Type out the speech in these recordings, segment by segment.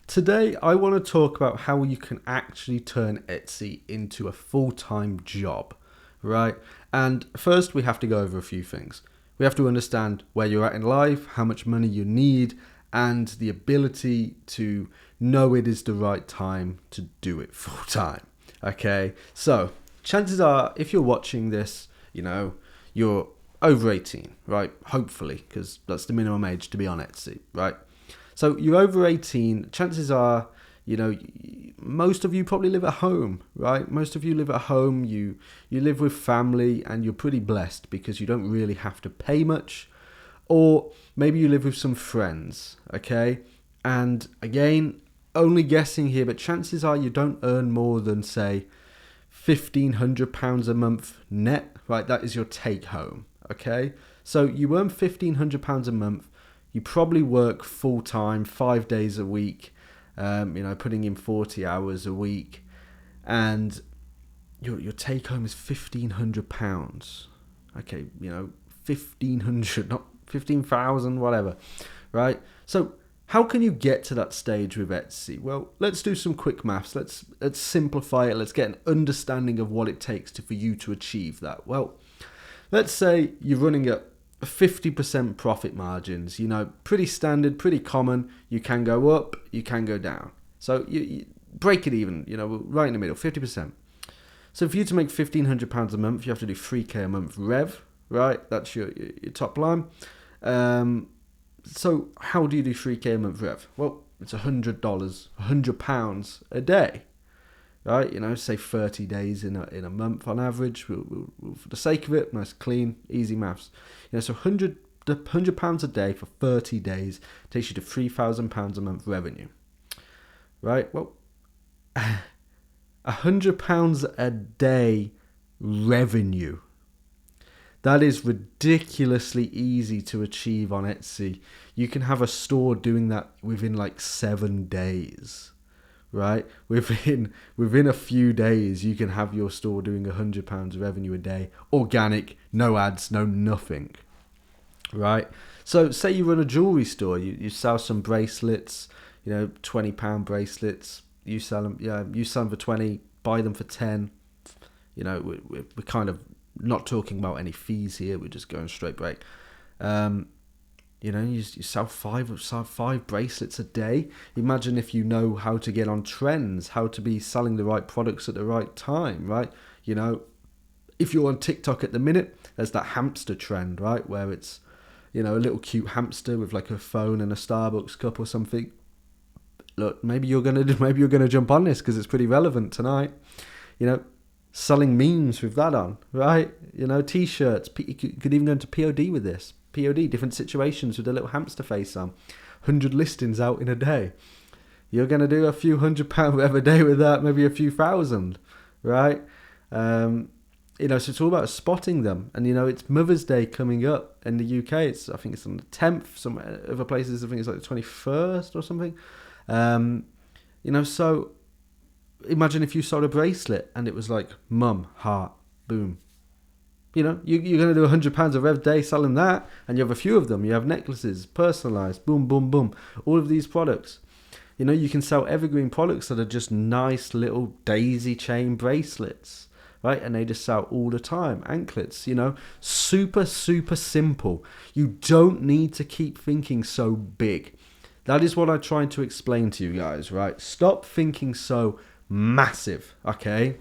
Today, I want to talk about how you can actually turn Etsy into a full-time job, right? And first, we have to go over a few things. We have to understand where you're at in life, how much money you need, and the ability to know it is the right time to do it full-time, okay? So, chances are, if you're watching this, you're over 18, right? Hopefully, because that's the minimum age to be on Etsy, right? So you're over 18, chances are, most of you probably live at home, right? Most of you live at home, you live with family, and you're pretty blessed because you don't really have to pay much. Or maybe you live with some friends, okay? And again, only guessing here, but chances are you don't earn more than, say, £1,500 a month net, right? That is your take home, okay? So you earn £1,500 a month. You probably work full time, 5 days a week, putting in 40 hours a week, and your take home is £1,500. Okay, 1,500, not 15,000, whatever, right? So how can you get to that stage with Etsy? Well, let's do some quick maths. Let's simplify it. Let's get an understanding of what it takes for you to achieve that. Well, let's say you're running at 50% profit margins, pretty standard, pretty common. You can go up, you can go down. So you break it even, right in the middle, 50%. So for you to make £1,500 a month, you have to do 3k a month rev, right? That's your top line. So how do you do 3k a month rev? Well, it's $100, £100 a day. Right, say 30 days in a month on average. We'll, for the sake of it, nice, clean, easy maths. So £100 a day for 30 days takes you to £3,000 a month revenue. Right, well, £100 a day revenue. That is ridiculously easy to achieve on Etsy. You can have a store doing that within like 7 days. Right, within a few days, you can have your store doing £100 revenue a day, organic, no ads, no nothing. Right, so say you run a jewelry store, you sell some bracelets, £20 bracelets. You sell them for 20, buy them for 10. We're kind of not talking about any fees here. We're just going straight break. You sell five bracelets a day. Imagine if you know how to get on trends, how to be selling the right products at the right time, right? If you're on TikTok at the minute, there's that hamster trend, right? Where it's, a little cute hamster with like a phone and a Starbucks cup or something. Look, maybe you're gonna jump on this because it's pretty relevant tonight. Selling memes with that on, right? T-shirts. You could even go into POD with this. POD, different situations with a little hamster face on. 100 listings out in a day. You're going to do a few £100 every day with that, maybe a few thousand, right? So it's all about spotting them. And, it's Mother's Day coming up in the UK. I think it's on the 10th. Some other places, I think it's like the 21st or something. So imagine if you sold a bracelet and it was like mum, heart, boom. You're going to do £100 a rev day selling that, and you have a few of them. You have necklaces, personalized, boom, boom, boom. All of these products. You can sell evergreen products that are just nice little daisy chain bracelets, right? And they just sell all the time. Anklets, super, super simple. You don't need to keep thinking so big. That is what I tried to explain to you guys, right? Stop thinking so massive, okay?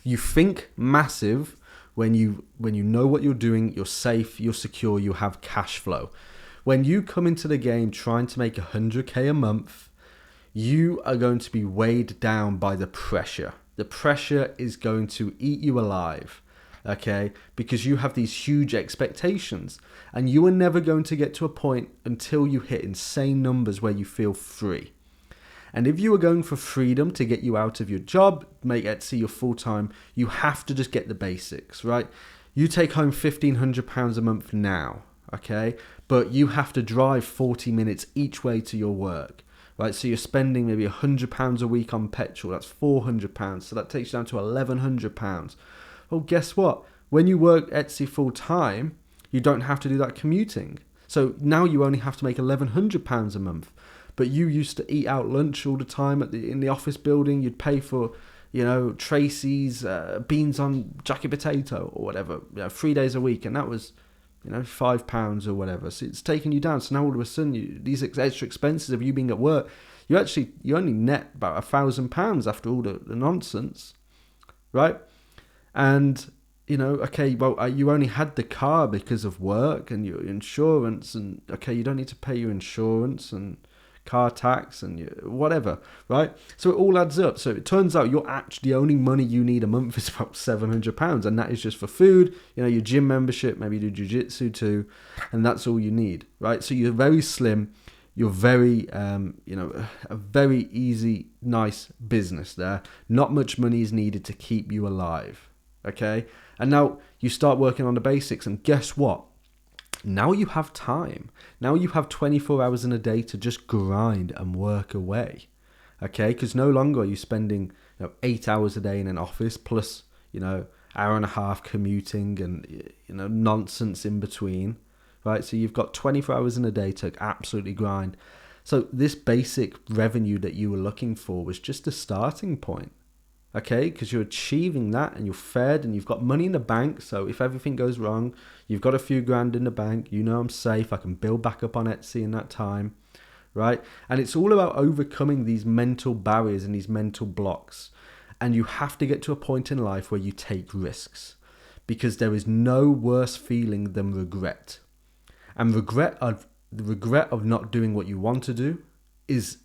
You think massive when you know what you're doing, you're safe, you're secure, you have cash flow. When you come into the game trying to make 100k a month, you are going to be weighed down by the pressure. The pressure is going to eat you alive, okay? Because you have these huge expectations, and you are never going to get to a point until you hit insane numbers where you feel free. And if you are going for freedom to get you out of your job, make Etsy your full-time, you have to just get the basics, right? You take home £1,500 a month now, okay? But you have to drive 40 minutes each way to your work, right? So you're spending maybe £100 a week on petrol. That's £400. So that takes you down to £1,100. Well, guess what? When you work Etsy full-time, you don't have to do that commuting. So now you only have to make £1,100 a month. But you used to eat out lunch all the time in the office building. You'd pay for, Tracy's beans on jacket potato or whatever, 3 days a week, and that was, £5 or whatever. So it's taking you down. So now all of a sudden, these extra expenses of you being at work, you only net about £1,000 after all the nonsense, right? And okay, well, you only had the car because of work and your insurance, and okay, you don't need to pay your insurance and car tax and whatever, right? So it all adds up. So it turns out the only money you need a month is about £700, and that is just for food, your gym membership, maybe you do jiu-jitsu too, and that's all you need, right? So you're very slim. You're very, a very easy, nice business there. Not much money is needed to keep you alive, okay? And now you start working on the basics, and guess what? Now you have time. Now you have 24 hours in a day to just grind and work away, okay? Because no longer are you spending 8 hours a day in an office plus, hour and a half commuting and, nonsense in between, right? So you've got 24 hours in a day to absolutely grind. So this basic revenue that you were looking for was just a starting point, okay? Because you're achieving that and you're fed and you've got money in the bank. So if everything goes wrong, you've got a few grand in the bank. I'm safe. I can build back up on Etsy in that time, right? And it's all about overcoming these mental barriers and these mental blocks. And you have to get to a point in life where you take risks, because there is no worse feeling than regret. And the regret of not doing what you want to do is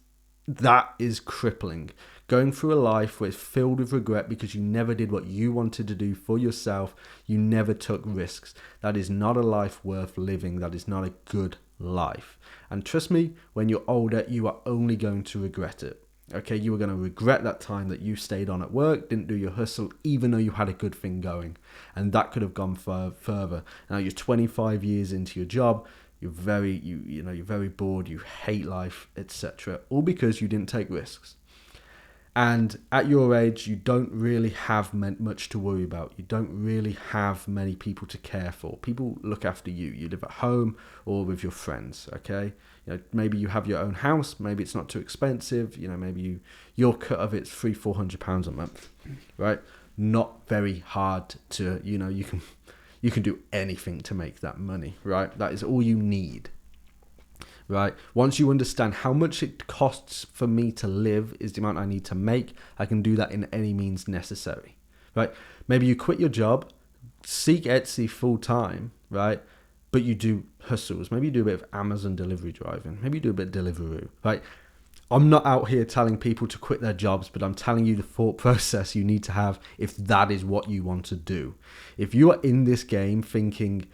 crippling. Going through a life where it's filled with regret because you never did what you wanted to do for yourself, you never took risks. That is not a life worth living. That is not a good life. And trust me, when you're older, you are only going to regret it. Okay, you are going to regret that time that you stayed on at work, didn't do your hustle, even though you had a good thing going. And that could have gone further. Now you're 25 years into your job, you're very bored, you hate life, etc. All because you didn't take risks. And at your age, you don't really have much to worry about. You don't really have many people to care for. People look after you. You live at home or with your friends, okay? Maybe you have your own house. Maybe it's not too expensive. Maybe your cut of it's £300-400 a month, right? Not very hard to, you can do anything to make that money, right? That is all you need. Right? Once you understand how much it costs for me to live is the amount I need to make, I can do that in any means necessary, right? Maybe you quit your job, seek Etsy full time, right? But you do hustles. Maybe you do a bit of Amazon delivery driving. Maybe you do a bit of Deliveroo, right? I'm not out here telling people to quit their jobs, but I'm telling you the thought process you need to have if that is what you want to do. If you are in this game thinking,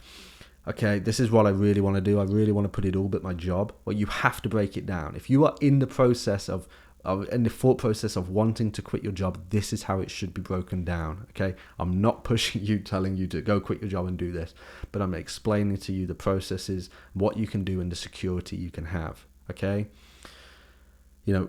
okay, this is what I really want to do, I really want to put it all but my job, well, you have to break it down. If you are in the process in the thought process of wanting to quit your job, this is how it should be broken down, okay? I'm not pushing you, telling you to go quit your job and do this, but I'm explaining to you the processes, what you can do, and the security you can have, okay?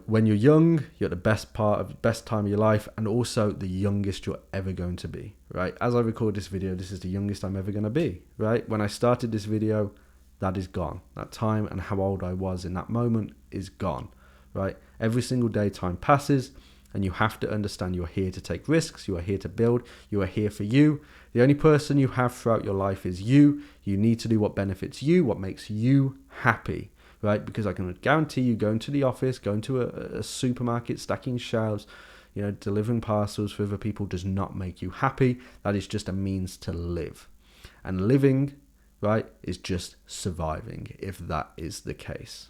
When you're young, you're at the best time of your life, and also the youngest you're ever going to be, right? As I record this video, this is the youngest I'm ever going to be, right? When I started this video, that is gone. That time and how old I was in that moment is gone, right? Every single day time passes, and you have to understand you're here to take risks, you are here to build, you are here for you. The only person you have throughout your life is you. You need to do what benefits you, what makes you happy. Right? Because I can guarantee you going to the office, going to a supermarket, stacking shelves, delivering parcels for other people does not make you happy. That is just a means to live. And living, right, is just surviving, if that is the case.